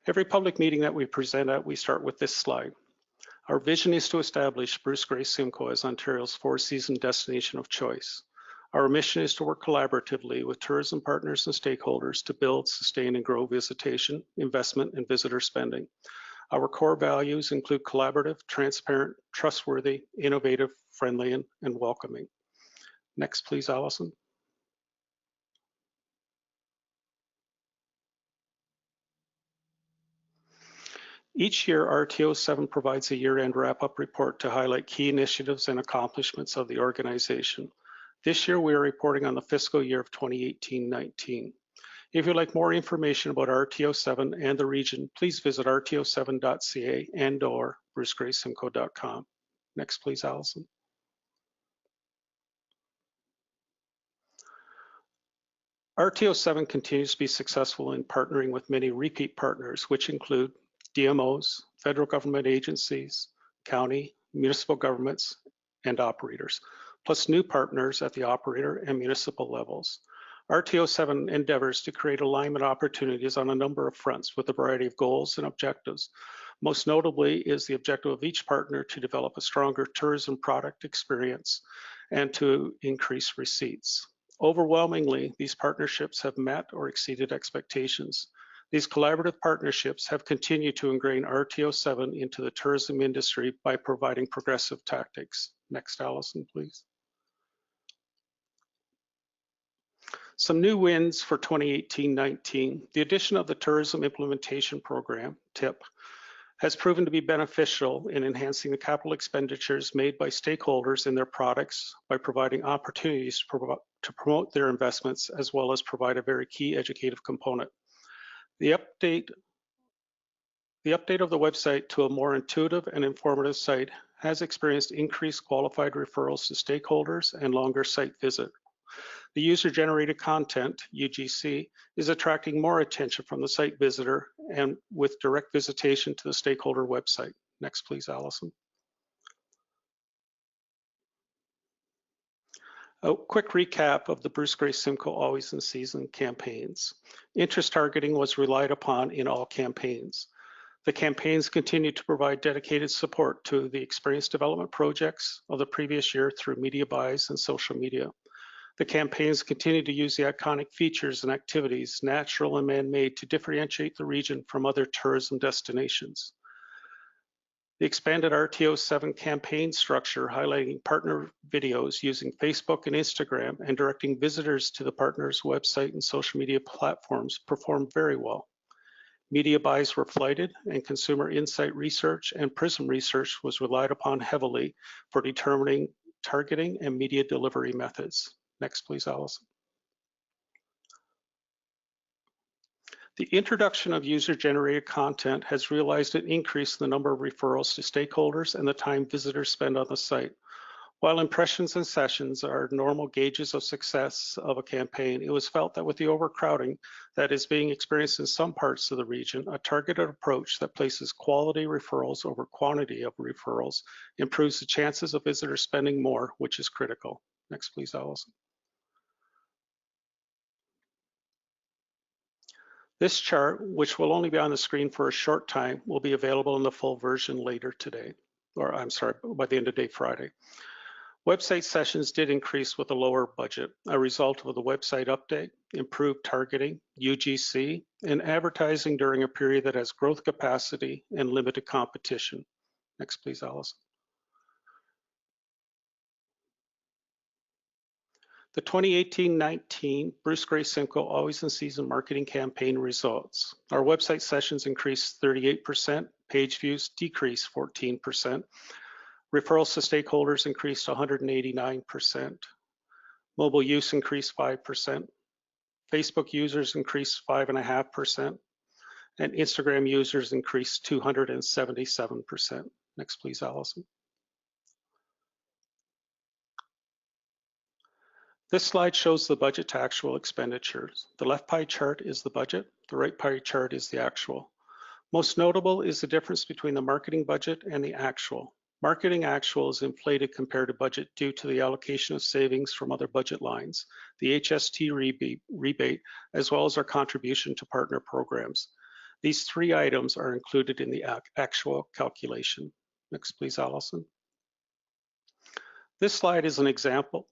Every public meeting that we present at, we start with this slide. Our vision is to establish Bruce Grey Simcoe as Ontario's four-season destination of choice. Our mission is to work collaboratively with tourism partners and stakeholders to build, sustain, and grow visitation, investment, and visitor spending. Our core values include collaborative, transparent, trustworthy, innovative, friendly, and welcoming. Next, please, Allison. Each year, RTO7 provides a year-end wrap-up report to highlight key initiatives and accomplishments of the organization. This year, we are reporting on the fiscal year of 2018-19. If you'd like more information about RTO7 and the region, please visit rto7.ca and/or brucegraysimcoe.com. Next, please, Allison. RTO7 continues to be successful in partnering with many repeat partners, which include DMOs, federal government agencies, county, municipal governments, and operators, plus new partners at the operator and municipal levels. RTO7 endeavors to create alignment opportunities on a number of fronts with a variety of goals and objectives. Most notably is the objective of each partner to develop a stronger tourism product experience and to increase receipts. Overwhelmingly, these partnerships have met or exceeded expectations. These collaborative partnerships have continued to ingrain RTO7 into the tourism industry by providing progressive tactics. Next, Allison, please. Some new wins for 2018-19. The addition of the Tourism Implementation Program, TIP, has proven to be beneficial in enhancing the capital expenditures made by stakeholders in their products by providing opportunities to promote their investments, as well as provide a very key educative component. The update of the website to a more intuitive and informative site has experienced increased qualified referrals to stakeholders and longer site visit. The user-generated content, UGC, is attracting more attention from the site visitor and with direct visitation to the stakeholder website. Next, please, Allison. A quick recap of the Bruce Grey Simcoe Always in Season campaigns. Interest targeting was relied upon in all campaigns. The campaigns continue to provide dedicated support to the experience development projects of the previous year through media buys and social media. The campaigns continue to use the iconic features and activities, natural and man-made, to differentiate the region from other tourism destinations. The expanded RTO7 campaign structure, highlighting partner videos using Facebook and Instagram and directing visitors to the partner's website and social media platforms, performed very well. Media buys were flighted, and consumer insight research and PRISM research was relied upon heavily for determining targeting and media delivery methods. Next, please, Allison. The introduction of user-generated content has realized an increase in the number of referrals to stakeholders and the time visitors spend on the site. While impressions and sessions are normal gauges of success of a campaign, it was felt that with the overcrowding that is being experienced in some parts of the region, a targeted approach that places quality referrals over quantity of referrals improves the chances of visitors spending more, which is critical. Next, please, Allison. This chart, which will only be on the screen for a short time, will be available in the full version later today, or I'm sorry, by the end of day Friday. Website sessions did increase with a lower budget, a result of the website update, improved targeting, UGC, and advertising during a period that has growth capacity and limited competition. Next, please, Allison. The 2018-19 Bruce Grey Simcoe Always in Season marketing campaign results. Our website sessions increased 38%, page views decreased 14%, referrals to stakeholders increased 189%, mobile use increased 5%, Facebook users increased 5.5%, and Instagram users increased 277%. Next, please, Allison. This slide shows the budget to actual expenditures. The left pie chart is the budget, the right pie chart is the actual. Most notable is the difference between the marketing budget and the actual. Marketing actual is inflated compared to budget due to the allocation of savings from other budget lines, the HST rebate, as well as our contribution to partner programs. These 3 items are included in the actual calculation. Next, please, Allison. This slide is an example.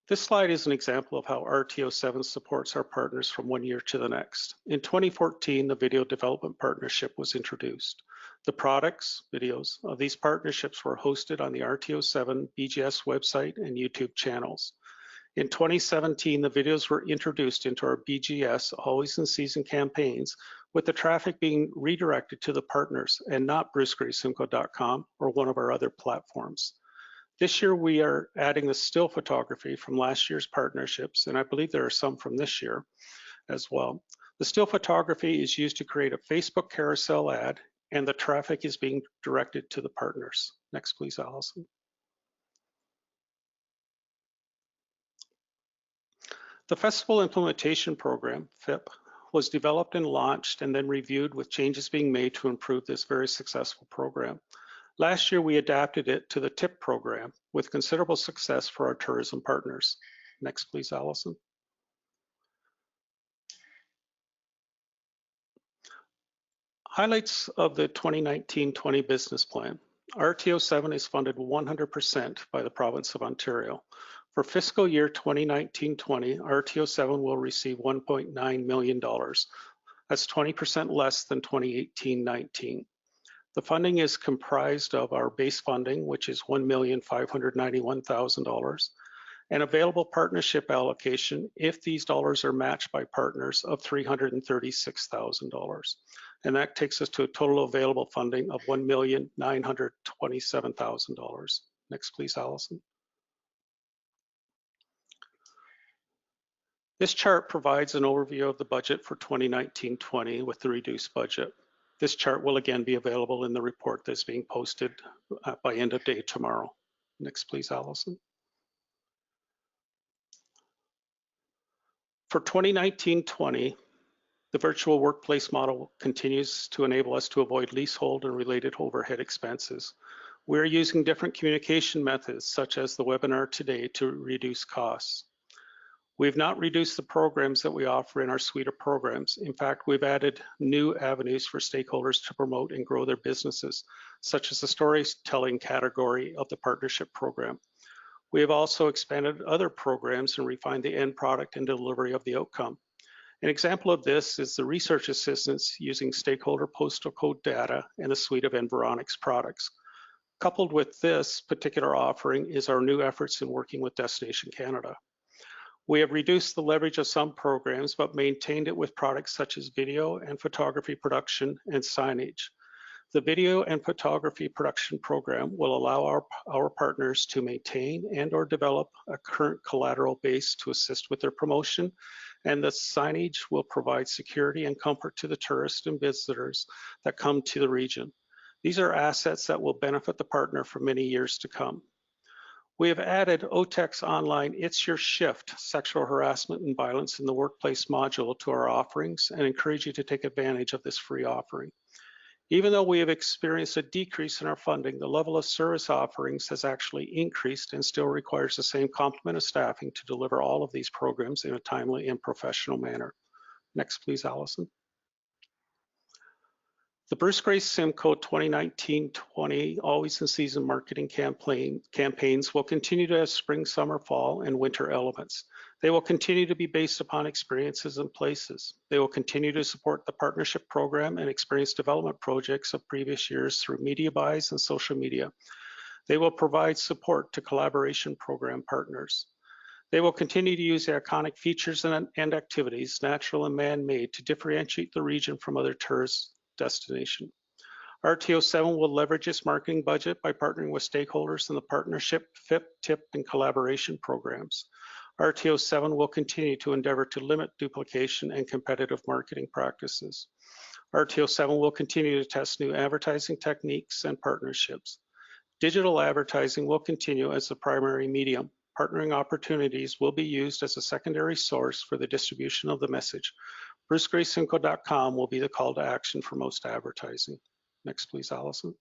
This slide is an example of how RTO7 supports our partners from one year to the next. In 2014, the Video Development Partnership was introduced. The products, videos, of these partnerships were hosted on the RTO7 BGS website and YouTube channels. In 2017, the videos were introduced into our BGS Always in Season campaigns, with the traffic being redirected to the partners and not brucegraysimco.com or one of our other platforms. This year, we are adding the still photography from last year's partnerships, and I believe there are some from this year as well. The still photography is used to create a Facebook carousel ad, and the traffic is being directed to the partners. Next, please, Allison. The Festival Implementation Program, FIP, was developed and launched and then reviewed with changes being made to improve this very successful program. Last year, we adapted it to the TIP program with considerable success for our tourism partners. Next, please, Allison. Highlights of the 2019-20 business plan. RTO7 is funded 100% by the province of Ontario. For fiscal year 2019-20, RTO7 will receive $1.9 million. That's 20% less than 2018-19. The funding is comprised of our base funding, which is $1,591,000, and available partnership allocation, if these dollars are matched by partners, of $336,000. And that takes us to a total available funding of $1,927,000. Next, please, Allison. This chart provides an overview of the budget for 2019-20 with the reduced budget. This chart will again be available in the report that's being posted by end of day tomorrow. Next, please, Allison. For 2019-20, the virtual workplace model continues to enable us to avoid leasehold and related overhead expenses. We're using different communication methods, such as the webinar today, to reduce costs. We've not reduced the programs that we offer in our suite of programs. In fact, we've added new avenues for stakeholders to promote and grow their businesses, such as the storytelling category of the partnership program. We have also expanded other programs and refined the end product and delivery of the outcome. An example of this is the research assistance using stakeholder postal code data and a suite of Veronic's products. Coupled with this particular offering is our new efforts in working with Destination Canada. We have reduced the leverage of some programs, but maintained it with products such as video and photography production and signage. The video and photography production program will allow our partners to maintain and or develop a current collateral base to assist with their promotion, and the signage will provide security and comfort to the tourists and visitors that come to the region. These are assets that will benefit the partner for many years to come. We have added OTEC's online It's Your Shift sexual harassment and violence in the workplace module to our offerings and encourage you to take advantage of this free offering. Even though we have experienced a decrease in our funding, the level of service offerings has actually increased and still requires the same complement of staffing to deliver all of these programs in a timely and professional manner. Next, please, Allison. The Bruce Gray Simcoe 2019-20 Always in Season marketing campaigns will continue to have spring, summer, fall, and winter elements. They will continue to be based upon experiences and places. They will continue to support the partnership program and experience development projects of previous years through media buys and social media. They will provide support to collaboration program partners. They will continue to use the iconic features and activities, natural and man-made, to differentiate the region from other tourist destination. RTO7 will leverage its marketing budget by partnering with stakeholders in the partnership, FIP, TIP, and collaboration programs. RTO7 will continue to endeavor to limit duplication and competitive marketing practices. RTO7 will continue to test new advertising techniques and partnerships. Digital advertising will continue as the primary medium. Partnering opportunities will be used as a secondary source for the distribution of the message. brucegraysimco.com will be the call to action for most advertising. Next, please, Allison.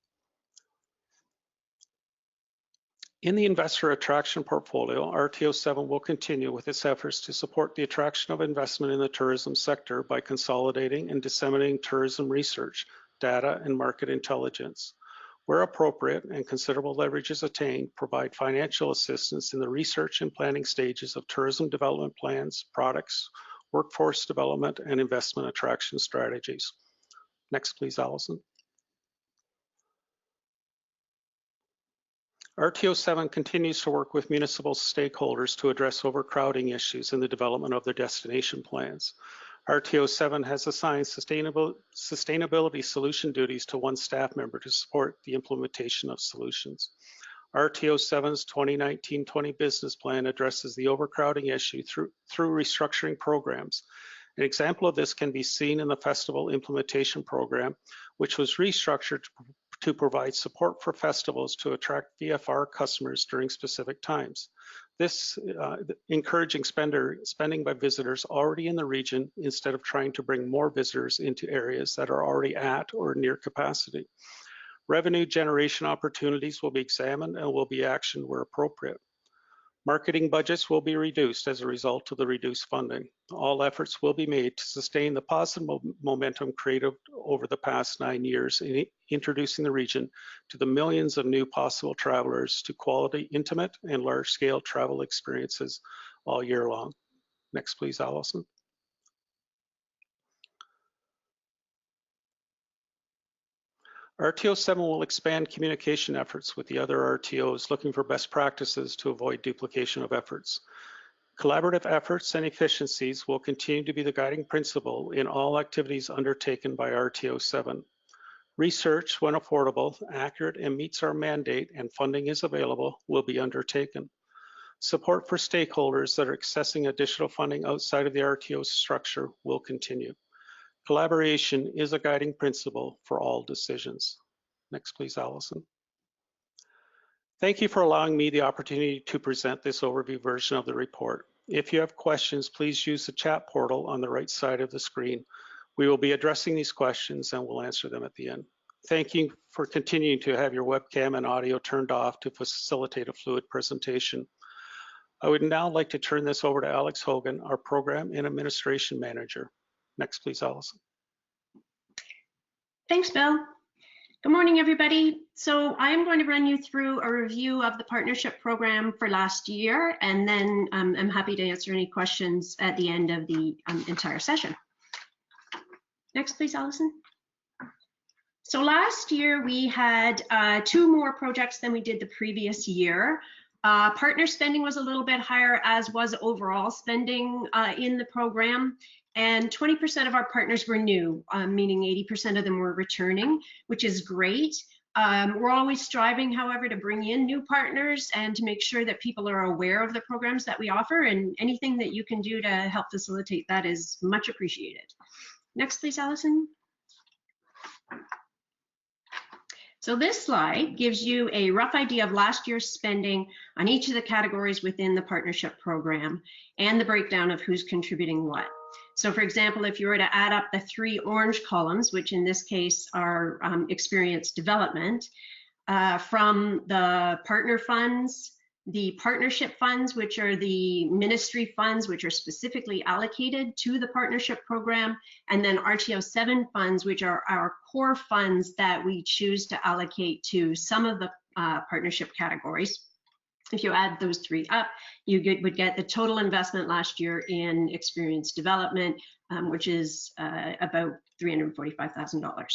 In the investor attraction portfolio, RTO7 will continue with its efforts to support the attraction of investment in the tourism sector by consolidating and disseminating tourism research, data, and market intelligence. Where appropriate and considerable leverage is attained, provide financial assistance in the research and planning stages of tourism development plans, products, workforce development, and investment attraction strategies. Next, please, Allison. RTO7 continues to work with municipal stakeholders to address overcrowding issues in the development of their destination plans. RTO7 has assigned sustainability solution duties to one staff member to support the implementation of solutions. RTO7's 2019-20 business plan addresses the overcrowding issue through restructuring programs. An example of this can be seen in the Festival Implementation Program, which was restructured to provide support for festivals to attract VFR customers during specific times. This encouraging spending by visitors already in the region instead of trying to bring more visitors into areas that are already at or near capacity. Revenue generation opportunities will be examined and will be actioned where appropriate. Marketing budgets will be reduced as a result of the reduced funding. All efforts will be made to sustain the positive momentum created over the past 9 years in introducing the region to the millions of new possible travelers to quality, intimate, and large-scale travel experiences all year long. Next, please, Allison. RTO7 will expand communication efforts with the other RTOs looking for best practices to avoid duplication of efforts. Collaborative efforts and efficiencies will continue to be the guiding principle in all activities undertaken by RTO7. Research, when affordable, accurate, and meets our mandate and funding is available, will be undertaken. Support for stakeholders that are accessing additional funding outside of the RTO structure will continue. Collaboration is a guiding principle for all decisions. Next, please, Allison. Thank you for allowing me the opportunity to present this overview version of the report. If you have questions, please use the chat portal on the right side of the screen. We will be addressing these questions and we'll answer them at the end. Thank you for continuing to have your webcam and audio turned off to facilitate a fluid presentation. I would now like to turn this over to Alex Hogan, our Program and Administration Manager. Next, please, Allison. Thanks, Bill. Good morning, everybody. So I am going to run you through a review of the partnership program for last year, and then I'm happy to answer any questions at the end of the entire session. Next, please, Allison. So last year we had 2 more projects than we did the previous year. Partner spending was a little bit higher, as was overall spending in the program. And 20% of our partners were new, meaning 80% of them were returning, which is great. We're always striving, however, to bring in new partners and to make sure that people are aware of the programs that we offer, and anything that you can do to help facilitate that is much appreciated. Next, please, Allison. So this slide gives you a rough idea of last year's spending on each of the categories within the partnership program and the breakdown of who's contributing what. So for example, if you were to add up the 3 orange columns, which in this case are experience development, from the partner funds, the partnership funds, which are the ministry funds, which are specifically allocated to the partnership program, and then RTO7 funds, which are our core funds that we choose to allocate to some of the partnership categories. If you add those 3 up, you would get the total investment last year in experience development, which is about $345,000.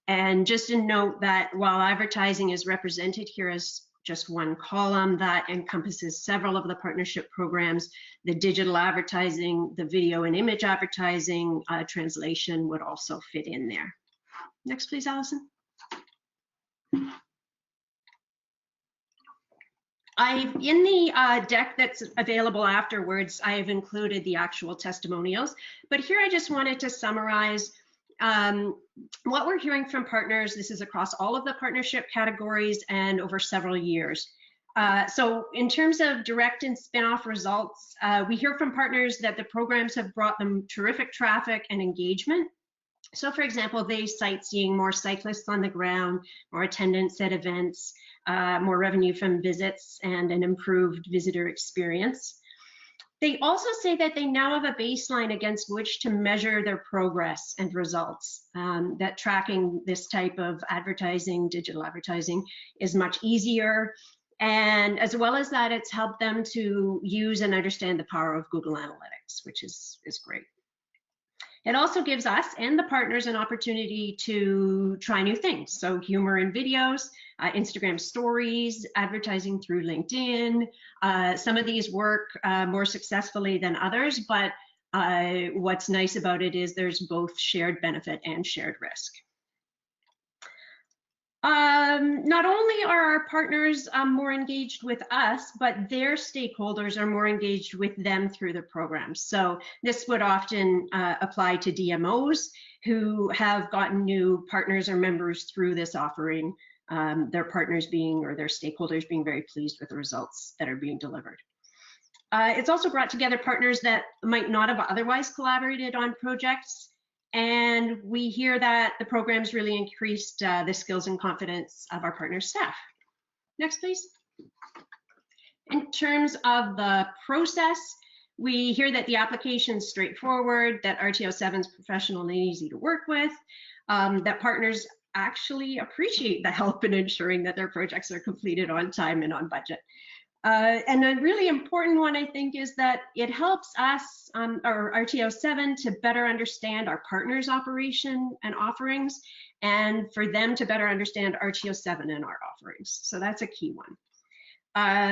And just to note that while advertising is represented here as just one column, that encompasses several of the partnership programs. The digital advertising, the video and image advertising, translation would also fit in there. Next, please, Allison. In the deck that's available afterwards, I have included the actual testimonials, but here I just wanted to summarize what we're hearing from partners. This is across all of the partnership categories and over several years. So in terms of direct and spin-off results, we hear from partners that the programs have brought them terrific traffic and engagement. So for example, they cite seeing more cyclists on the ground, more attendance at events, more revenue from visits, and an improved visitor experience. They also say that they now have a baseline against which to measure their progress and results, that tracking this type of advertising, digital advertising, is much easier. And as well as that, it's helped them to use and understand the power of Google Analytics, which is great. It also gives us and the partners an opportunity to try new things. So humor in videos, Instagram stories, advertising through LinkedIn. Some of these work more successfully than others, but what's nice about it is there's both shared benefit and shared risk. Not only are our partners more engaged with us, but their stakeholders are more engaged with them through the program. So this would often apply to DMOs who have gotten new partners or members through this offering, their partners being, or their stakeholders being very pleased with the results that are being delivered. It's also brought together partners that might not have otherwise collaborated on projects. And we hear that the program's really increased the skills and confidence of our partner staff. Next, please. In terms of the process, we hear that the application is straightforward, that RTO7 is professional and easy to work with, that partners actually appreciate the help in ensuring that their projects are completed on time and on budget. And a really important one, I think, is that it helps us, or RTO7, to better understand our partners' operation and offerings, and for them to better understand RTO7 and our offerings. So that's a key one.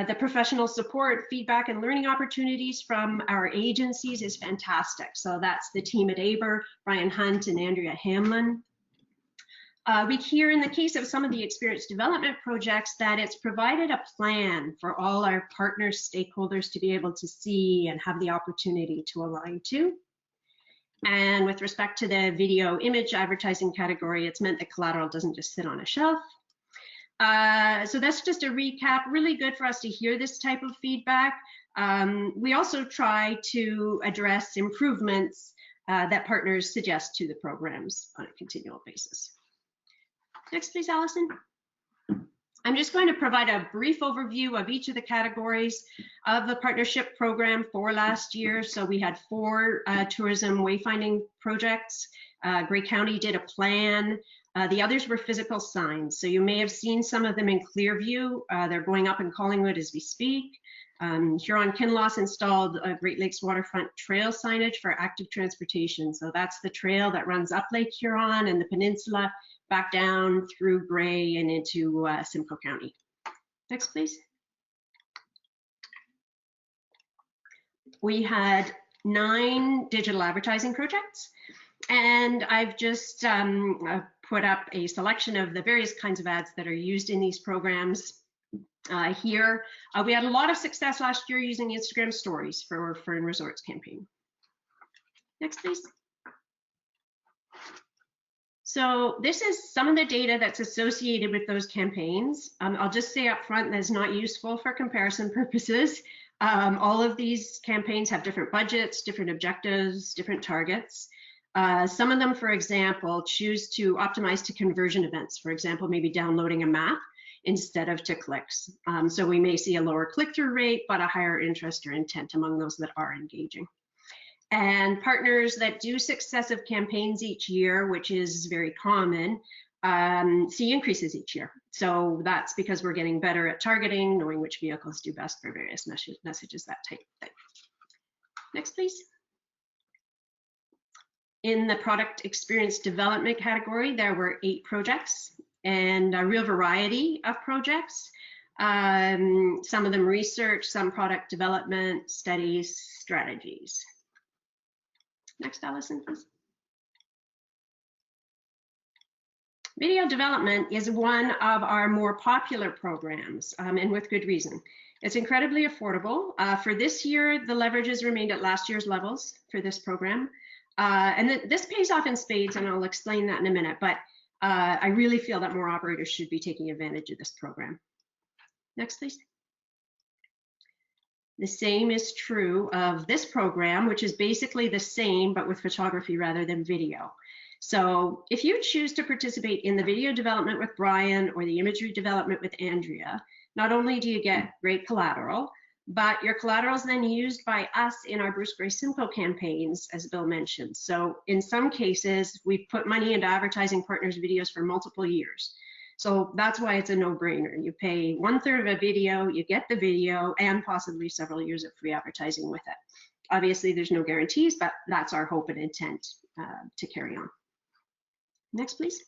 The professional support, feedback, and learning opportunities from our agencies is fantastic. So that's the team at Aber, Brian Hunt and Andrea Hamlin. We hear in the case of some of the experience development projects that it's provided a plan for all our partner stakeholders to be able to see and have the opportunity to align to. And with respect to the video image advertising category, it's meant that collateral doesn't just sit on a shelf. So that's just a recap. Really good for us to hear this type of feedback. We also try to address improvements that partners suggest to the programs on a continual basis. Next, please, Allison. I'm just going to provide a brief overview of each of the categories of the partnership program for last year. So we had 4 tourism wayfinding projects. Grey County did a plan. The others were physical signs. So you may have seen some of them in Clearview. They're going up in Collingwood as we speak. Huron-Kinloss installed a Great Lakes waterfront trail signage for active transportation. So that's the trail that runs up Lake Huron and the peninsula, back down through Grey and into Simcoe County. Next, please. We had 9 digital advertising projects, and I've just put up a selection of the various kinds of ads that are used in these programs here. We had a lot of success last year using Instagram stories for in Resorts campaign. Next, please. So this is some of the data that's associated with those campaigns. I'll just say up front that's not useful for comparison purposes. All of these campaigns have different budgets, different objectives, different targets. Some of them, for example, choose to optimize to conversion events. For example, maybe downloading a map instead of to clicks. So we may see a lower click-through rate, but a higher interest or intent among those that are engaging. And partners that do successive campaigns each year, which is very common, see increases each year. So that's because we're getting better at targeting, knowing which vehicles do best for various messages, that type of thing. Next, please. In the product experience development category, there were 8 projects and a real variety of projects. Some of them research, some product development, studies, strategies. Next, Allison, please. Video development is one of our more popular programs, and with good reason. It's incredibly affordable. For this year, the leverages remained at last year's levels for this program. And this pays off in spades, and I'll explain that in a minute, but I really feel that more operators should be taking advantage of this program. Next, please. The same is true of this program, which is basically the same, but with photography rather than video. So if you choose to participate in the video development with Brian or the imagery development with Andrea, not only do you get great collateral, but your collateral is then used by us in our Bruce Gray Simcoe campaigns, as Bill mentioned. So in some cases, we've put money into advertising partners' videos for multiple years. So that's why it's a no-brainer. You pay 1/3 of a video, you get the video, and possibly several years of free advertising with it. Obviously, there's no guarantees, but that's our hope and intent to carry on. Next, please.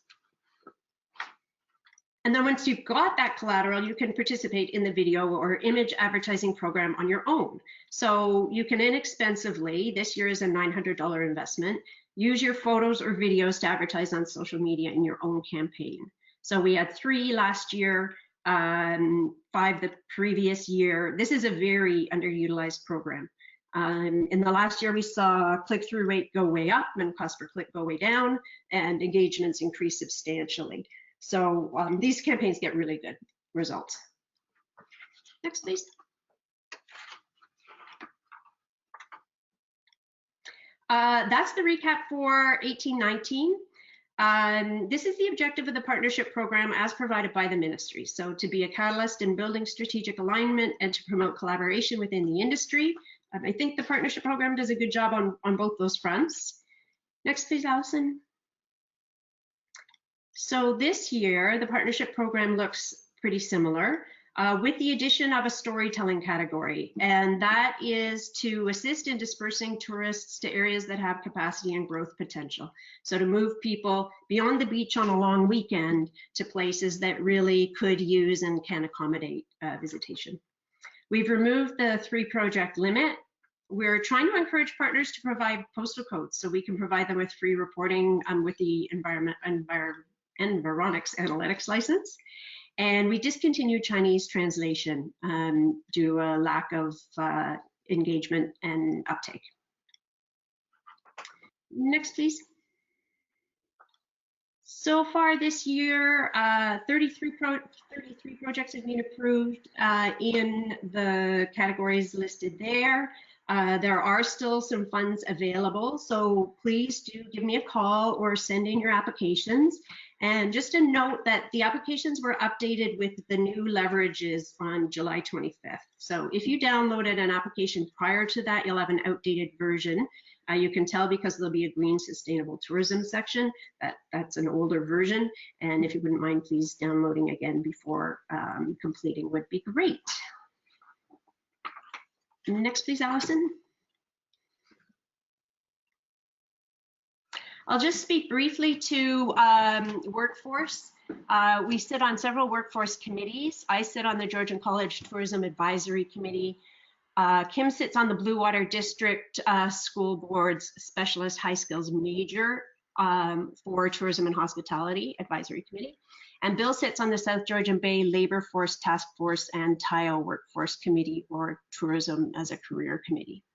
And then once you've got that collateral, you can participate in the video or image advertising program on your own. So you can inexpensively, this year is a $900 investment, use your photos or videos to advertise on social media in your own campaign. So we had 3 last year, 5 the previous year. This is a very underutilized program. In the last year, we saw click-through rate go way up and cost per click go way down, and engagements increase substantially. So these campaigns get really good results. Next, please. That's the recap for 18-19. This is the objective of the partnership program as provided by the ministry. So to be a catalyst in building strategic alignment and to promote collaboration within the industry. I think the partnership program does a good job on both those fronts. Next, please, Allison. So this year, the partnership program looks pretty similar with the addition of a storytelling category. And that is to assist in dispersing tourists to areas that have capacity and growth potential. So to move people beyond the beach on a long weekend to places that really could use and can accommodate visitation. We've removed the 3-project limit. We're trying to encourage partners to provide postal codes so we can provide them with free reporting with the Veronica Analytics license. And we discontinued Chinese translation due to a lack of engagement and uptake. Next, please. So far this year, 33 projects have been approved in the categories listed there. There are still some funds available, so please do give me a call or send in your applications. And just a note that the applications were updated with the new leverages on July 25th. So if you downloaded an application prior to that, you'll have an outdated version. You can tell because there'll be a green sustainable tourism section. That's an older version. And if you wouldn't mind, please downloading again before completing would be great. Next, please, Allison. I'll just speak briefly to workforce. We sit on several workforce committees. I sit on the Georgian College Tourism Advisory Committee. Kim sits on the Blue Water District School Board's Specialist High Skills Major for Tourism and Hospitality Advisory Committee. And Bill sits on the South Georgian Bay Labor Force Task Force and TIO Workforce Committee, or Tourism as a Career Committee.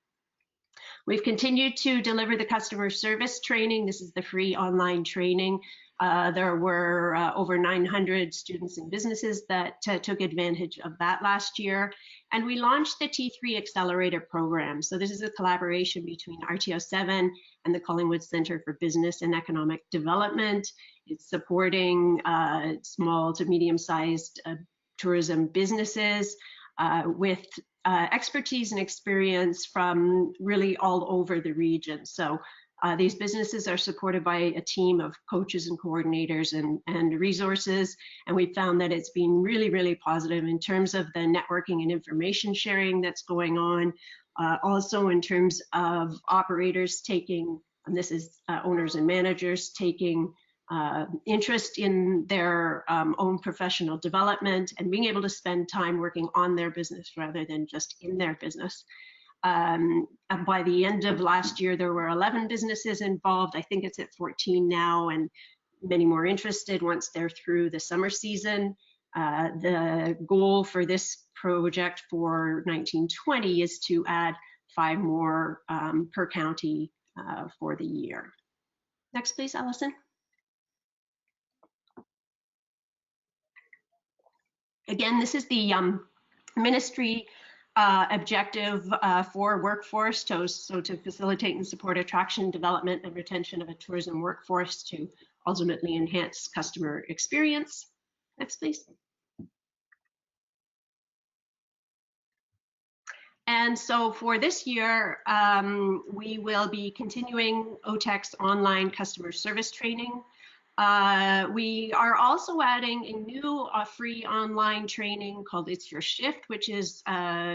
We've continued to deliver the customer service training. This is the free online training. There were over 900 students and businesses that took advantage of that last year. And we launched the T3 Accelerator program. So this is a collaboration between RTO7 and the Collingwood Centre for Business and Economic Development. It's supporting small to medium-sized tourism businesses with expertise and experience from really all over the region. So these businesses are supported by a team of coaches and coordinators and resources. And we found that it's been really, really positive in terms of the networking and information sharing that's going on. Also in terms of operators taking, and this is owners and managers taking interest in their own professional development and being able to spend time working on their business rather than just in their business. By the end of last year, there were 11 businesses involved. I think it's at 14 now, and many more interested once they're through the summer season. The goal for this project for 1920 is to add 5 more per county for the year. Next, please, Allison. Again, this is the ministry objective for workforce, to facilitate and support attraction, development, and retention of a tourism workforce to ultimately enhance customer experience. Next, please. And so for this year, we will be continuing OTEC's online customer service training. We are also adding a new free online training called It's Your Shift, which is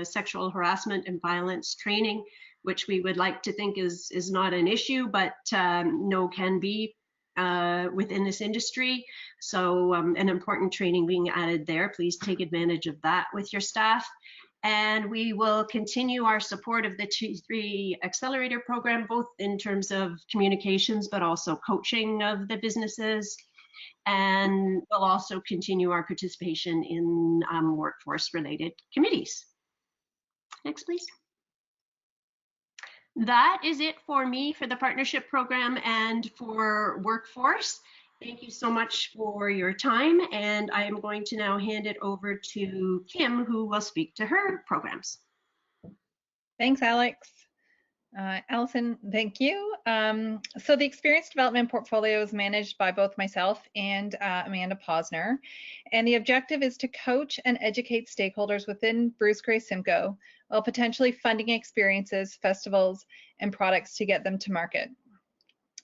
sexual harassment and violence training, which we would like to think is not an issue, but can be within this industry. So an important training being added there. Please take advantage of that with your staff. And we will continue our support of the T3 Accelerator program, both in terms of communications, but also coaching of the businesses. And we'll also continue our participation in workforce-related committees. Next, please. That is it for me for the partnership program and for workforce. Thank you so much for your time, and I am going to now hand it over to Kim, who will speak to her programs. Thanks, Alex. Allison, thank you. So the experience development portfolio is managed by both myself and Amanda Posner, and the objective is to coach and educate stakeholders within Bruce Grey Simcoe while potentially funding experiences, festivals, and products to get them to market.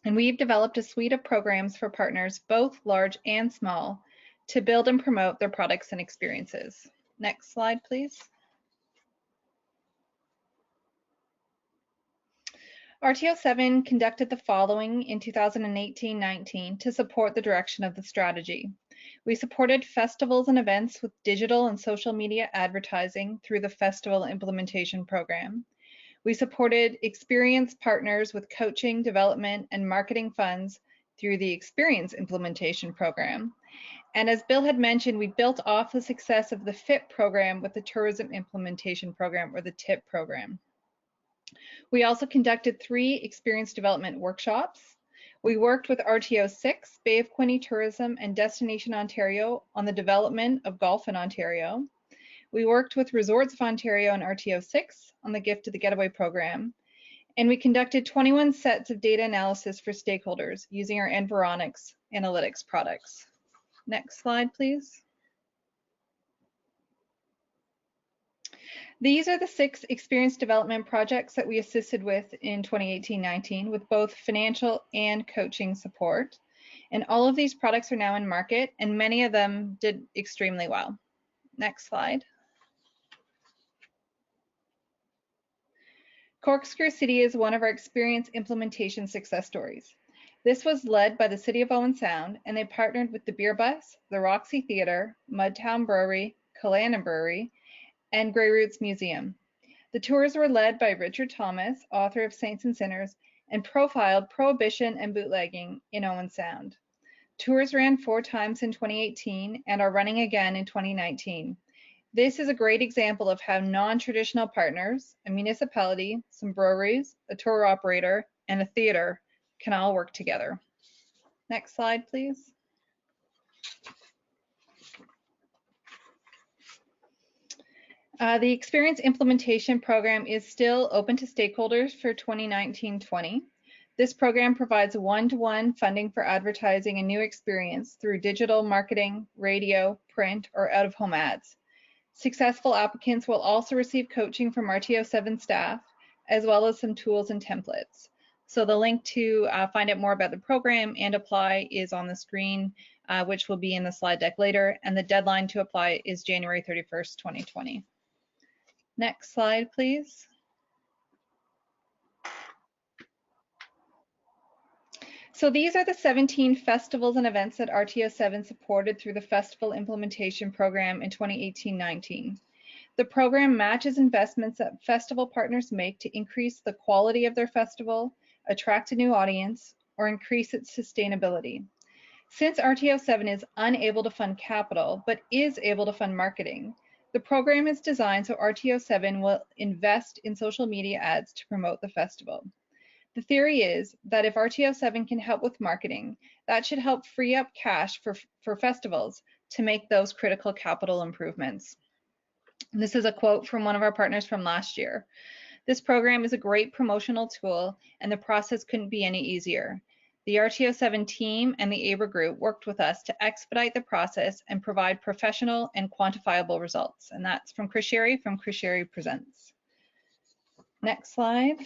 And we've developed a suite of programs for partners, both large and small, to build and promote their products and experiences. Next slide, please. RTO7 conducted the following in 2018-19 to support the direction of the strategy. We supported festivals and events with digital and social media advertising through the Festival Implementation Program. We supported experienced partners with coaching, development, and marketing funds through the Experience Implementation Program. And as Bill had mentioned, we built off the success of the FIP program with the Tourism Implementation Program, or the TIP program. We also conducted 3 experience development workshops. We worked with RTO6, Bay of Quinte Tourism, and Destination Ontario on the development of golf in Ontario. We worked with Resorts of Ontario and RTO6 on the Gift to the Getaway program. And we conducted 21 sets of data analysis for stakeholders using our Veronica Analytics products. Next slide, please. These are the 6 experience development projects that we assisted with in 2018-19 with both financial and coaching support. And all of these products are now in market, and many of them did extremely well. Next slide. Corkscrew City is one of our experience implementation success stories. This was led by the City of Owen Sound, and they partnered with the Beer Bus, the Roxy Theatre, Mudtown Brewery, Killannon Brewery, and Grey Roots Museum. The tours were led by Richard Thomas, author of Saints and Sinners, and profiled prohibition and bootlegging in Owen Sound. Tours ran 4 times in 2018 and are running again in 2019. This is a great example of how non-traditional partners, a municipality, some breweries, a tour operator, and a theater can all work together. Next slide, please. The Experience Implementation Program is still open to stakeholders for 2019-20. This program provides one-to-one funding for advertising a new experience through digital marketing, radio, print, or out-of-home ads. Successful applicants will also receive coaching from RTO7 staff, as well as some tools and templates. So the link to find out more about the program and apply is on the screen, which will be in the slide deck later, and the deadline to apply is January 31st, 2020. Next slide, please. So these are the 17 festivals and events that RTO7 supported through the Festival Implementation Program in 2018-19. The program matches investments that festival partners make to increase the quality of their festival, attract a new audience, or increase its sustainability. Since RTO7 is unable to fund capital, but is able to fund marketing, the program is designed so RTO7 will invest in social media ads to promote the festival. The theory is that if RTO7 can help with marketing, that should help free up cash for festivals to make those critical capital improvements. This is a quote from one of our partners from last year. "This program is a great promotional tool, and the process couldn't be any easier. The RTO7 team and the ABRA group worked with us to expedite the process and provide professional and quantifiable results." And that's from Chris Sherry from Chris Sherry Presents. Next slide.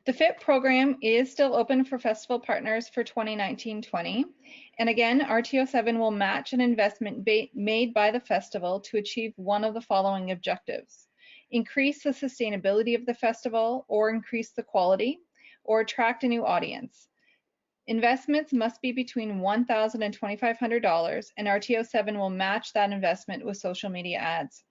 The FIT program is still open for festival partners for 2019-20. And again, RTO7 will match an investment made by the festival to achieve one of the following objectives: increase the sustainability of the festival, or increase the quality, or attract a new audience. Investments must be between $1,000 and $2,500, and RTO7 will match that investment with social media ads.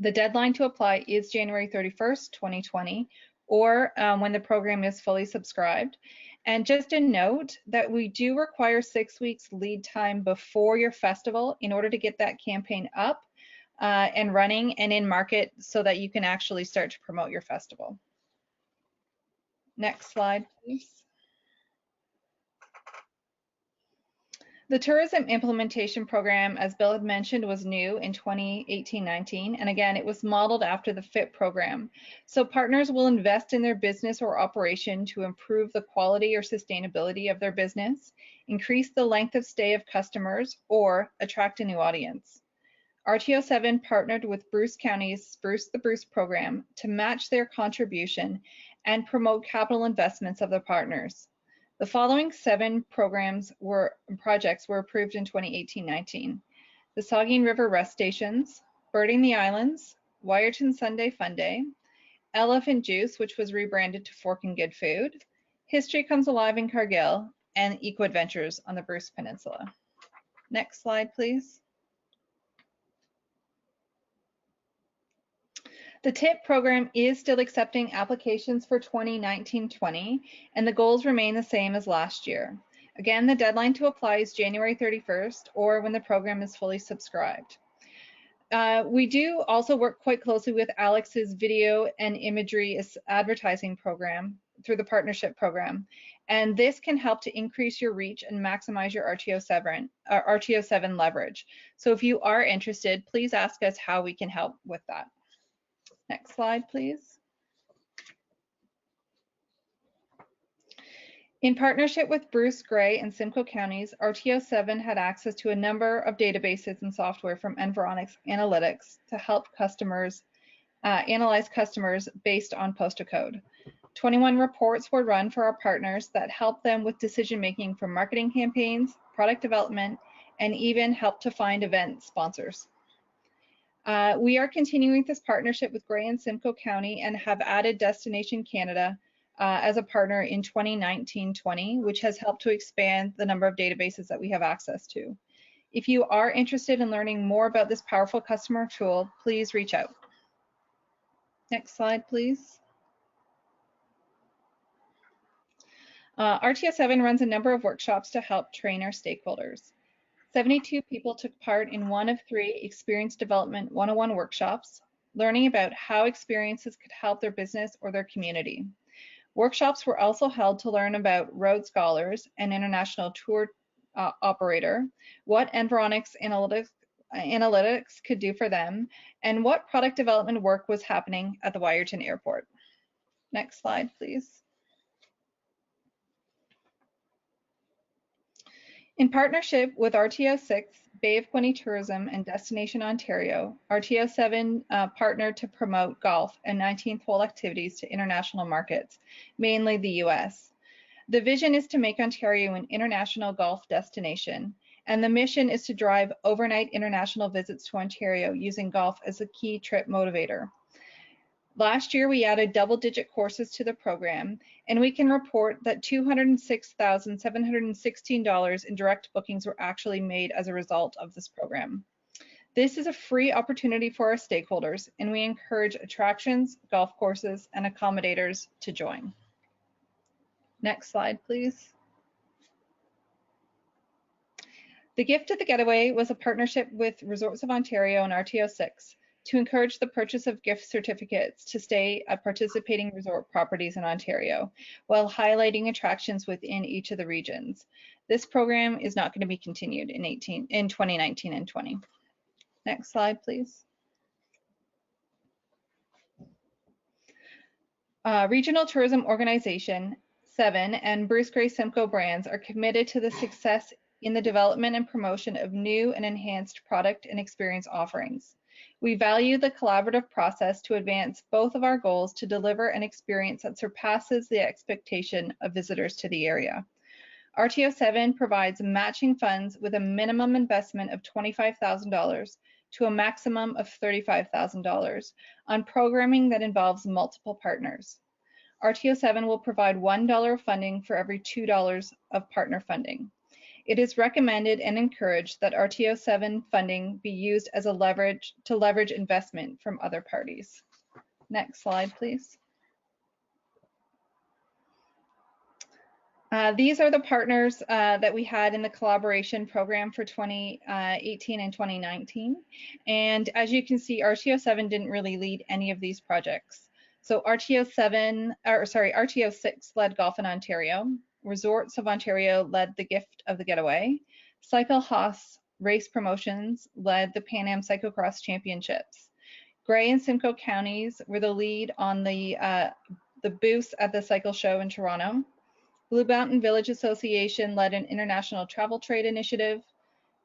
The deadline to apply is January 31st, 2020, or when the program is fully subscribed. And just a note that we do require 6 weeks lead time before your festival in order to get that campaign up and running and in market so that you can actually start to promote your festival. Next slide, please. The Tourism Implementation Program, as Bill had mentioned, was new in 2018-19, and again, it was modeled after the FIT program. So partners will invest in their business or operation to improve the quality or sustainability of their business, increase the length of stay of customers, or attract a new audience. RTO7 partnered with Bruce County's Spruce the Bruce program to match their contribution and promote capital investments of their partners. The following 7 projects were approved in 2018-19. The Saugeen River Rest Stations, Birding the Islands, Wyerton Sunday Fun Day, Elephant Juice, which was rebranded to Fork and Good Food, History Comes Alive in Cargill, and Eco Adventures on the Bruce Peninsula. Next slide, please. The TIP program is still accepting applications for 2019-20, and the goals remain the same as last year. Again, the deadline to apply is January 31st, or when the program is fully subscribed. We do also work quite closely with Alex's video and imagery advertising program through the partnership program, and this can help to increase your reach and maximize your RTO7 leverage. So if you are interested, please ask us how we can help with that. Next slide, please. In partnership with Bruce Gray and Simcoe Counties, RTO7 had access to a number of databases and software from Veronica Analytics to help customers analyze customers based on postal code. 21 reports were run for our partners that help them with decision-making for marketing campaigns, product development, and even help to find event sponsors. We are continuing this partnership with Gray and Simcoe County and have added Destination Canada as a partner in 2019-20, which has helped to expand the number of databases that we have access to. If you are interested in learning more about this powerful customer tool, please reach out. Next slide, please. RTO7 runs a number of workshops to help train our stakeholders. 72 people took part in one of 3 Experience Development 101 workshops, learning about how experiences could help their business or their community. Workshops were also held to learn about Road Scholars, an international tour operator, what Veronica Analytics could do for them, and what product development work was happening at the Wyerton Airport. Next slide, please. In partnership with RTO6, Bay of Quinte Tourism, and Destination Ontario, RTO7 partnered to promote golf and 19th hole activities to international markets, mainly the US. The vision is to make Ontario an international golf destination, and the mission is to drive overnight international visits to Ontario using golf as a key trip motivator. Last year, we added double-digit courses to the program, and we can report that $206,716 in direct bookings were actually made as a result of this program. This is a free opportunity for our stakeholders, and we encourage attractions, golf courses, and accommodators to join. Next slide, please. The Gift of the Getaway was a partnership with Resorts of Ontario and RTO6 to encourage the purchase of gift certificates to stay at participating resort properties in Ontario, while highlighting attractions within each of the regions. This program is not going to be continued in 2019 and 20. Next slide, please. Regional Tourism Organization 7 and Bruce Gray Simcoe brands are committed to the success in the development and promotion of new and enhanced product and experience offerings. We value the collaborative process to advance both of our goals to deliver an experience that surpasses the expectation of visitors to the area. RTO7 provides matching funds with a minimum investment of $25,000 to a maximum of $35,000 on programming that involves multiple partners. RTO7 will provide $1 of funding for every $2 of partner funding. It is recommended and encouraged that RTO7 funding be used as a leverage investment from other parties. Next slide, please. These are the partners that we had in the collaboration program for 2018 and 2019. And as you can see, RTO7 didn't really lead any of these projects. So RTO6 led Golf in Ontario. Resorts of Ontario led the Gift of the Getaway. Cycle Haas Race Promotions led the Pan Am Cyclocross Championships. Gray and Simcoe counties were the lead on the booths at the cycle show in Toronto. Blue Mountain Village Association led an international travel trade initiative.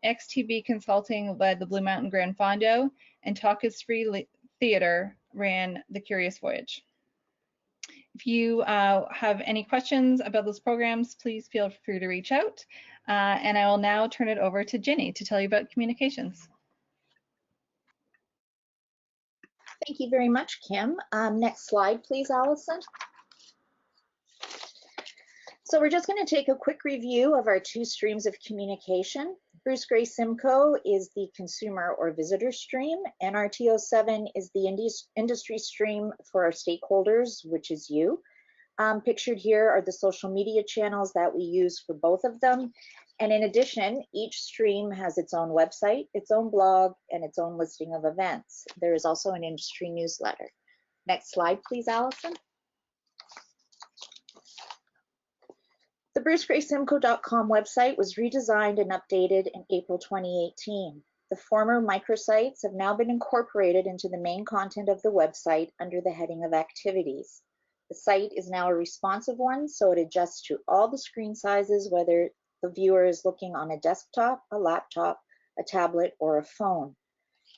XTB Consulting led the Blue Mountain Grand Fondo, and Talk is Free Theatre ran the Curious Voyage. If you have any questions about those programs, please feel free to reach out. And I will now turn it over to Ginny to tell you about communications. Thank you very much, Kim. Next slide, please, Allison. So we're just going to take a quick review of our two streams of communication. Bruce Gray Simcoe is the consumer or visitor stream, and RTO7 is the industry stream for our stakeholders, which is you. Pictured here are the social media channels that we use for both of them. And in addition, each stream has its own website, its own blog, and its own listing of events. There is also an industry newsletter. Next slide, please, Allison. The brucegraysimcoe.com website was redesigned and updated in April 2018. The former microsites have now been incorporated into the main content of the website under the heading of activities. The site is now a responsive one, so it adjusts to all the screen sizes, whether the viewer is looking on a desktop, a laptop, a tablet, or a phone.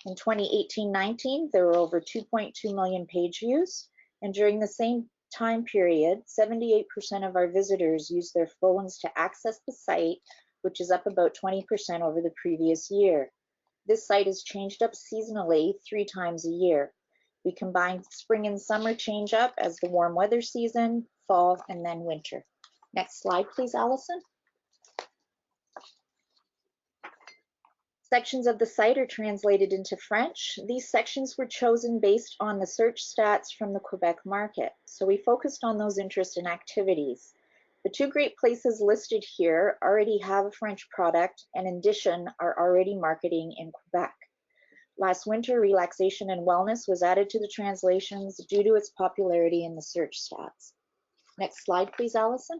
In 2018-19, there were over 2.2 million page views, and during the same time period, 78% of our visitors use their phones to access the site, which is up about 20% over the previous year. This site is changed up seasonally 3 times a year. We combine spring and summer change up as the warm weather season, fall, and then winter. Next slide, please, Allison. Sections of the site are translated into French. These sections were chosen based on the search stats from the Quebec market. So we focused on those interests and activities. The 2 great places listed here already have a French product and in addition are already marketing in Quebec. Last winter, relaxation and wellness was added to the translations due to its popularity in the search stats. Next slide, please, Allison.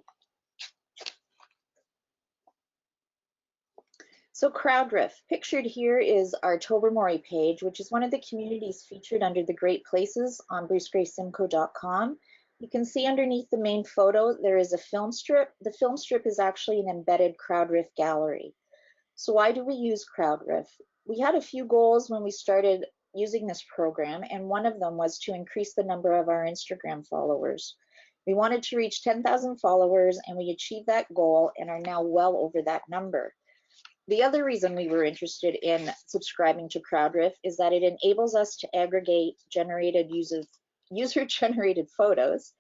So Crowdrif, pictured here is our Tobermory page, which is one of the communities featured under the Great Places on brucegraysimcoe.com. You can see underneath the main photo, there is a film strip. The film strip is actually an embedded Crowdrif gallery. So why do we use Crowdrif? We had a few goals when we started using this program, and one of them was to increase the number of our Instagram followers. We wanted to reach 10,000 followers, and we achieved that goal and are now well over that number. The other reason we were interested in subscribing to Crowdrif is that it enables us to aggregate user-generated photos.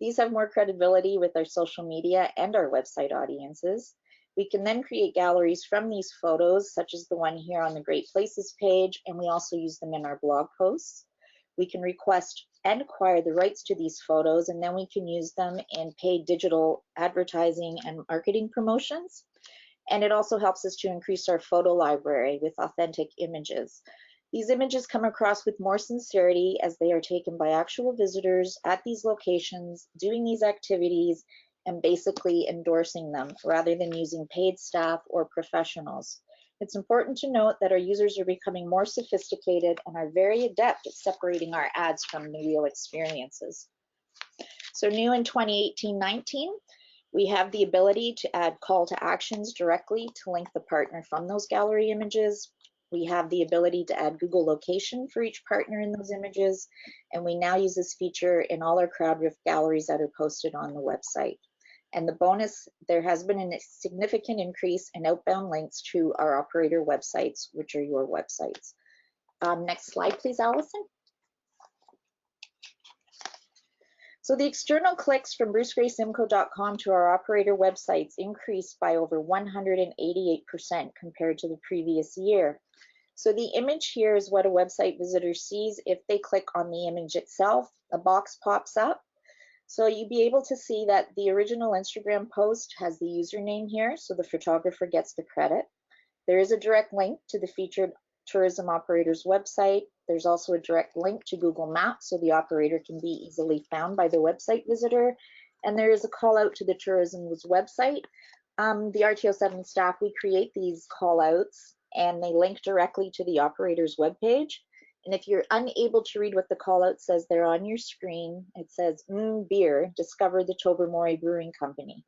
These have more credibility with our social media and our website audiences. We can then create galleries from these photos, such as the one here on the Great Places page, and we also use them in our blog posts. We can request and acquire the rights to these photos, and then we can use them in paid digital advertising and marketing promotions. And it also helps us to increase our photo library with authentic images. These images come across with more sincerity as they are taken by actual visitors at these locations, doing these activities, and basically endorsing them rather than using paid staff or professionals. It's important to note that our users are becoming more sophisticated and are very adept at separating our ads from the real experiences. So new in 2018-19, we have the ability to add call to actions directly to link the partner from those gallery images. We have the ability to add Google location for each partner in those images. And we now use this feature in all our Crowdrif galleries that are posted on the website. And the bonus, there has been a significant increase in outbound links to our operator websites, which are your websites. Next slide, please, Allison. So the external clicks from brucegraysimco.com to our operator websites increased by over 188% compared to the previous year. So the image here is what a website visitor sees. If they click on the image itself, a box pops up. So you'll be able to see that the original Instagram post has the username here, so the photographer gets the credit. There is a direct link to the featured tourism operator's website. There's also a direct link to Google Maps, so the operator can be easily found by the website visitor. And there is a call out to the tourism's website. The RTO7 staff, we create these call outs and they link directly to the operator's webpage. And if you're unable to read what the call out says there on your screen, it says, beer, discover the Tobermory Brewing Company.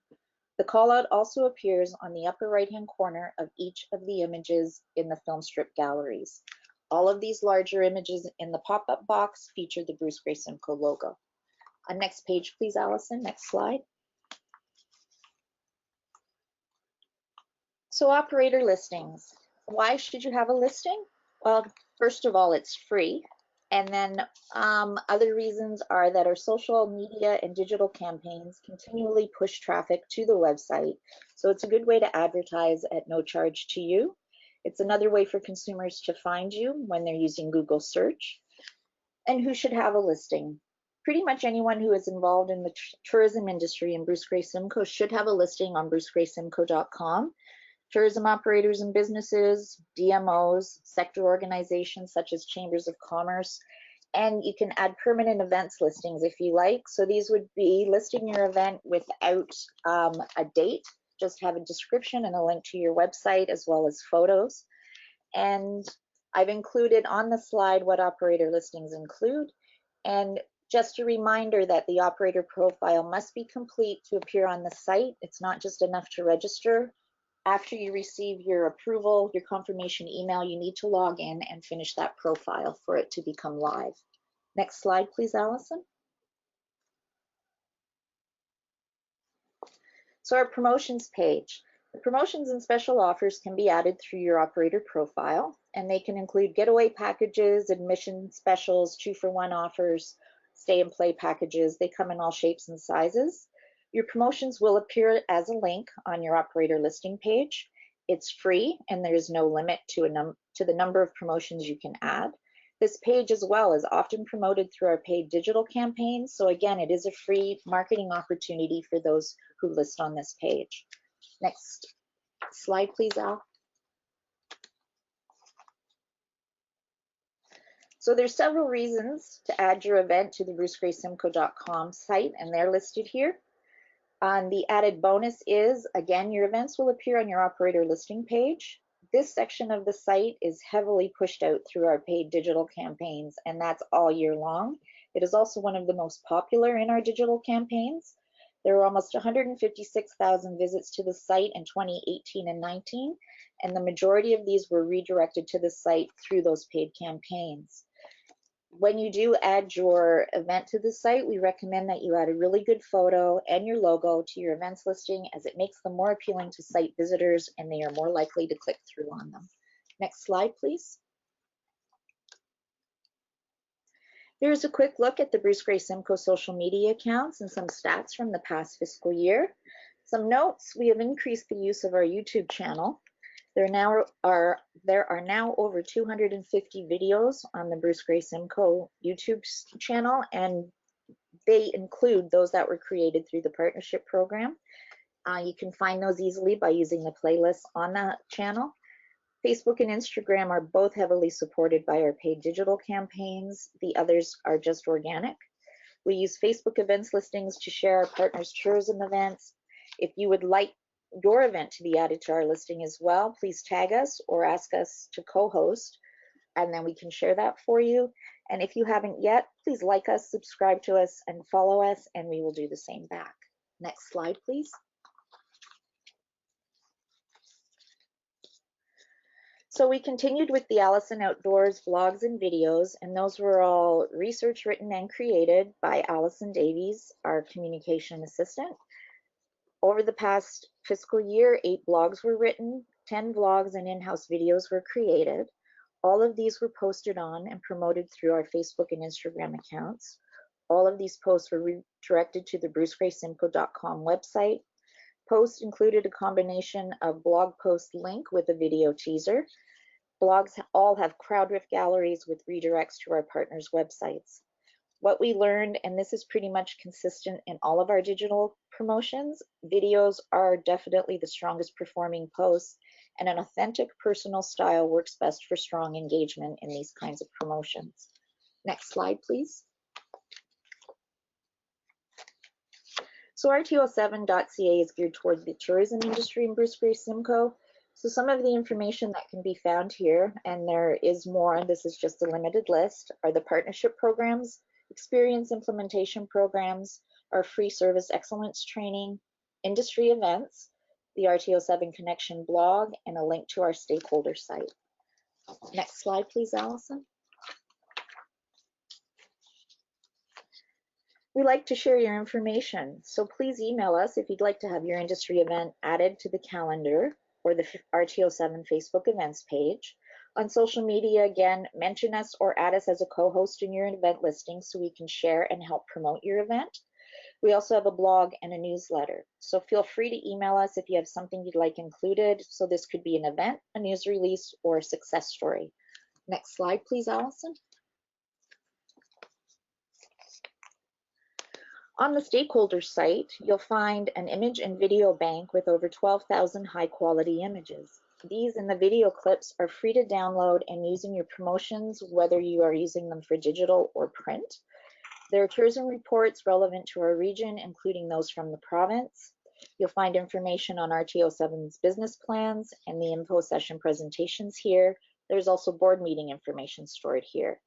The call out also appears on the upper right-hand corner of each of the images in the film strip galleries. All of these larger images in the pop-up box feature the Bruce Gray Simcoe logo. Next page, please, Allison. Next slide. So operator listings. Why should you have a listing? Well, first of all, it's free. And then other reasons are that our social media and digital campaigns continually push traffic to the website. So it's a good way to advertise at no charge to you. It's another way for consumers to find you when they're using Google search. And who should have a listing? Pretty much anyone who is involved in the tourism industry in Bruce Gray Simcoe should have a listing on brucegraysimcoe.com. Tourism operators and businesses, DMOs, sector organizations such as chambers of commerce, and you can add permanent events listings if you like. So these would be listing your event without a date, just have a description and a link to your website as well as photos. And I've included on the slide what operator listings include. And just a reminder that the operator profile must be complete to appear on the site. It's not just enough to register. After you receive your approval, your confirmation email, you need to log in and finish that profile for it to become live. Next slide, please, Allison. So our promotions page. The promotions and special offers can be added through your operator profile, and they can include getaway packages, admission specials, 2-for-1 offers, stay and play packages. They come in all shapes and sizes. Your promotions will appear as a link on your operator listing page. It's free and there is no limit to the number of promotions you can add. This page as well is often promoted through our paid digital campaigns. So again, it is a free marketing opportunity for those who list on this page. Next slide, please, Al. So there's several reasons to add your event to the brucegraysimcoe.com site, and they're listed here. The added bonus is, again, your events will appear on your operator listing page. This section of the site is heavily pushed out through our paid digital campaigns, and that's all year long. It is also one of the most popular in our digital campaigns. There were almost 156,000 visits to the site in 2018 and 19, and the majority of these were redirected to the site through those paid campaigns. When you do add your event to the site, we recommend that you add a really good photo and your logo to your events listing, as it makes them more appealing to site visitors and they are more likely to click through on them. Next slide, please. Here's a quick look at the Bruce Gray Simcoe social media accounts and some stats from the past fiscal year. Some notes: we have increased the use of our YouTube channel. There are now over 250 videos on the Bruce Gray Simcoe YouTube channel, and they include those that were created through the partnership program. You can find those easily by using the playlist on that channel. Facebook and Instagram are both heavily supported by our paid digital campaigns. The others are just organic. We use Facebook events listings to share our partners' tourism events. If you would like your event to be added to our listing as well, please tag us or ask us to co-host, and then we can share that for you. And if you haven't yet, please like us, subscribe to us, and follow us, and we will do the same back. Next slide, please. So we continued with the Allison Outdoors vlogs and videos, and those were all research written and created by Allison Davies, our communication assistant. Over the past fiscal year, 8 blogs were written, 10 vlogs and in-house videos were created. All of these were posted on and promoted through our Facebook and Instagram accounts. All of these posts were redirected to the brucegraysimco.com website. Posts included a combination of blog post link with a video teaser. Blogs all have Crowdrif galleries with redirects to our partners' websites. What we learned, and this is pretty much consistent in all of our digital promotions, videos are definitely the strongest performing posts, and an authentic personal style works best for strong engagement in these kinds of promotions. Next slide, please. So RTO7.ca is geared toward the tourism industry in Bruce Grey Simcoe. So some of the information that can be found here, and there is more, this is just a limited list, are the partnership programs, experience implementation programs, our free service excellence training, industry events, the RTO7 Connection blog, and a link to our stakeholder site. Next slide, please, Allison. We like to share your information, so please email us if you'd like to have your industry event added to the calendar or the RTO7 Facebook events page. On social media, again, mention us or add us as a co-host in your event listing so we can share and help promote your event. We also have a blog and a newsletter, so feel free to email us if you have something you'd like included. So this could be an event, a news release, or a success story. Next slide, please, Allison. On the stakeholder site, you'll find an image and video bank with over 12,000 high-quality images. These and the video clips are free to download and use in your promotions, whether you are using them for digital or print. There are tourism reports relevant to our region, including those from the province. You'll find information on RTO7's business plans and the info session presentations here. There's also board meeting information stored here.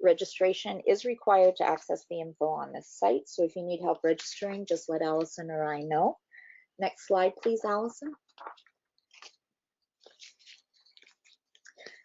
Registration is required to access the info on this site, so if you need help registering, just let Allison or I know. Next slide, please, Allison.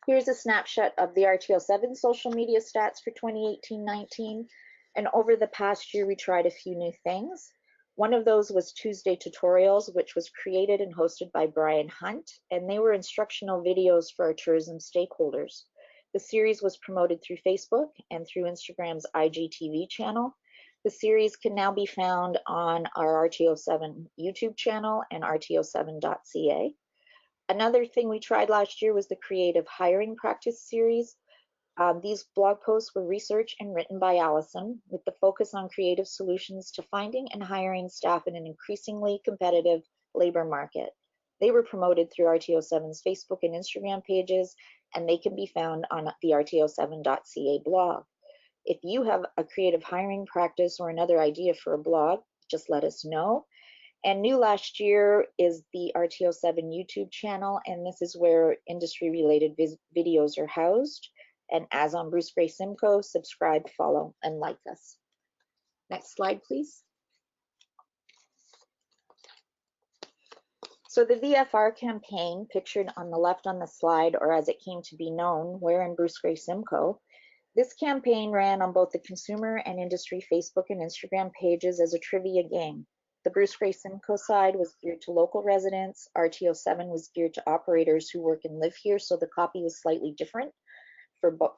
Here's a snapshot of the RTO7 social media stats for 2018-19, and over the past year, we tried a few new things. One of those was Tuesday Tutorials, which was created and hosted by Brian Hunt, and they were instructional videos for our tourism stakeholders. The series was promoted through Facebook and through Instagram's IGTV channel. The series can now be found on our RTO7 YouTube channel and RTO7.ca. Another thing we tried last year was the Creative Hiring Practice series. These blog posts were researched and written by Allison with the focus on creative solutions to finding and hiring staff in an increasingly competitive labor market. They were promoted through RTO7's Facebook and Instagram pages, and they can be found on the RTO7.ca blog. If you have a creative hiring practice or another idea for a blog, just let us know. And new last year is the RTO7 YouTube channel, and this is where industry-related videos are housed. And as on Bruce Grey Simcoe, subscribe, follow, and like us. Next slide, please. So the VFR campaign, pictured on the left on the slide, or as it came to be known, Where in Bruce Grey Simcoe, this campaign ran on both the consumer and industry Facebook and Instagram pages as a trivia game. The Bruce Grey Simcoe side was geared to local residents. RTO7 was geared to operators who work and live here, so the copy was slightly different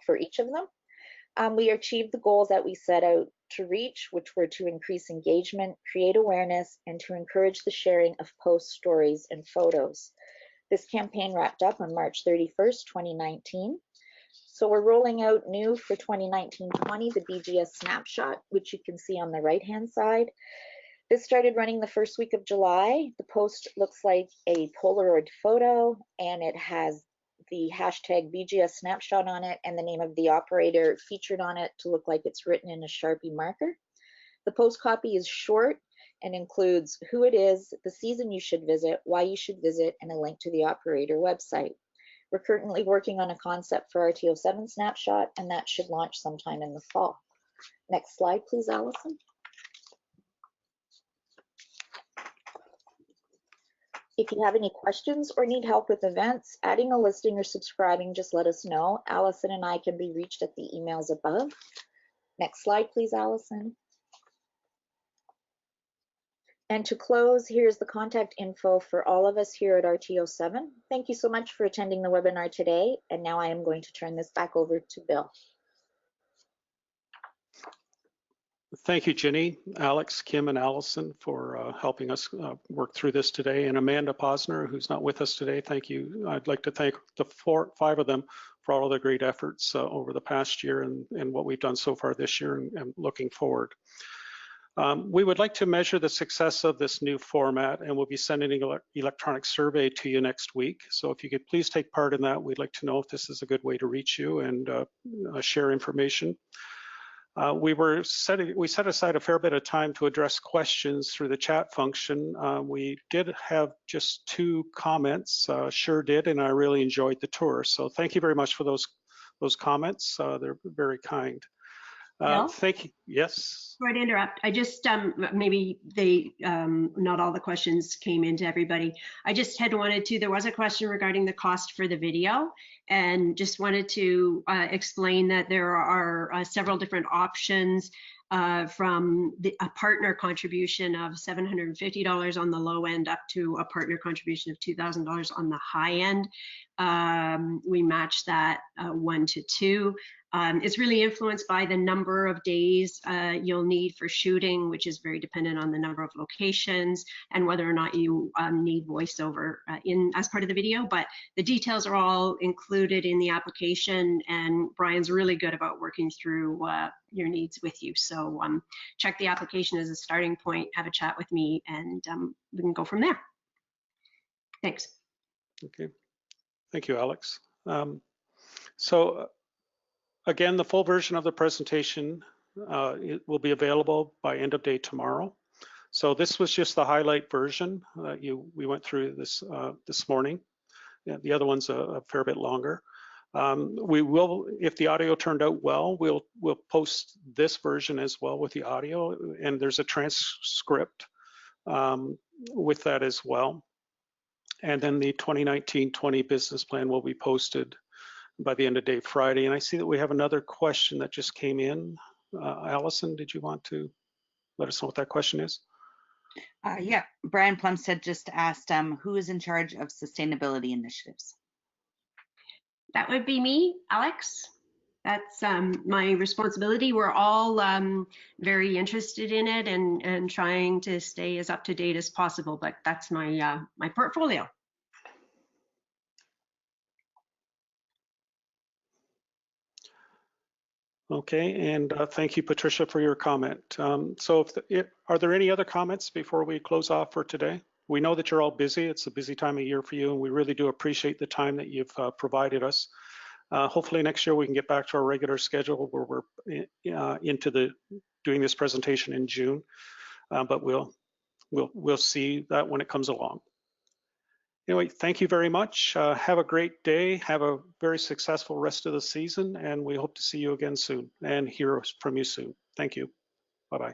for each of them. We achieved the goals that we set out to reach, which were to increase engagement, create awareness, and to encourage the sharing of post stories and photos. This campaign wrapped up on March 31st, 2019. So we're rolling out new for 2019-20, the BGS snapshot, which you can see on the right-hand side. This started running the first week of July. The post looks like a Polaroid photo, and it has the hashtag BGS snapshot on it and the name of the operator featured on it to look like it's written in a Sharpie marker. The post copy is short and includes who it is, the season you should visit, why you should visit, and a link to the operator website. We're currently working on a concept for RTO7 snapshot, and that should launch sometime in the fall. Next slide, please, Allison. If you have any questions or need help with events, adding a listing or subscribing, just let us know. Allison and I can be reached at the emails above. Next slide, please, Allison. And to close, here's the contact info for all of us here at RTO7. Thank you so much for attending the webinar today. And now I am going to turn this back over to Bill. Thank you, Ginny, Alex, Kim, and Allison for helping us work through this today. And Amanda Posner, who's not with us today, thank you. I'd like to thank the five of them for all of their great efforts over the past year and what we've done so far this year and looking forward. We would like to measure the success of this new format, and we'll be sending an electronic survey to you next week. So if you could please take part in that, we'd like to know if this is a good way to reach you and share information. We set aside a fair bit of time to address questions through the chat function. We did have just 2 comments, sure did, and I really enjoyed the tour. So thank you very much for those comments. They're very kind. Thank you. Yes. Sorry to interrupt. I just maybe not all the questions came into everybody. I just there was a question regarding the cost for the video, and just wanted to explain that there are several different options from a partner contribution of $750 on the low end up to a partner contribution of $2,000 on the high end. We match that 1 to 2. It's really influenced by the number of days you'll need for shooting, which is very dependent on the number of locations and whether or not you need voiceover as part of the video. But the details are all included in the application, and Brian's really good about working through your needs with you. So check the application as a starting point, have a chat with me, and we can go from there. Thanks. Okay. Thank you, Alex. Again, the full version of the presentation it will be available by end of day tomorrow. So this was just the highlight version that we went through this morning. Yeah, the other one's a fair bit longer. We will, if the audio turned out well, we'll post this version as well with the audio, and there's a transcript with that as well. And then the 2019-20 business plan will be posted by the end of day Friday. And I see that we have another question that just came in. Allison, did you want to let us know what that question is? Yeah, Brian Plumstead just asked who is in charge of sustainability initiatives? That would be me, Alex. That's my responsibility. We're all very interested in it and trying to stay as up to date as possible, but that's my my portfolio. Okay, and thank you, Patricia, for your comment. Are there any other comments before we close off for today? We know that you're all busy. It's a busy time of year for you, and we really do appreciate the time that you've provided us. Hopefully next year we can get back to our regular schedule where we're into doing this presentation in June, but we'll see that when it comes along. Anyway, thank you very much. Have a great day. Have a very successful rest of the season, and we hope to see you again soon and hear from you soon. Thank you. Bye-bye.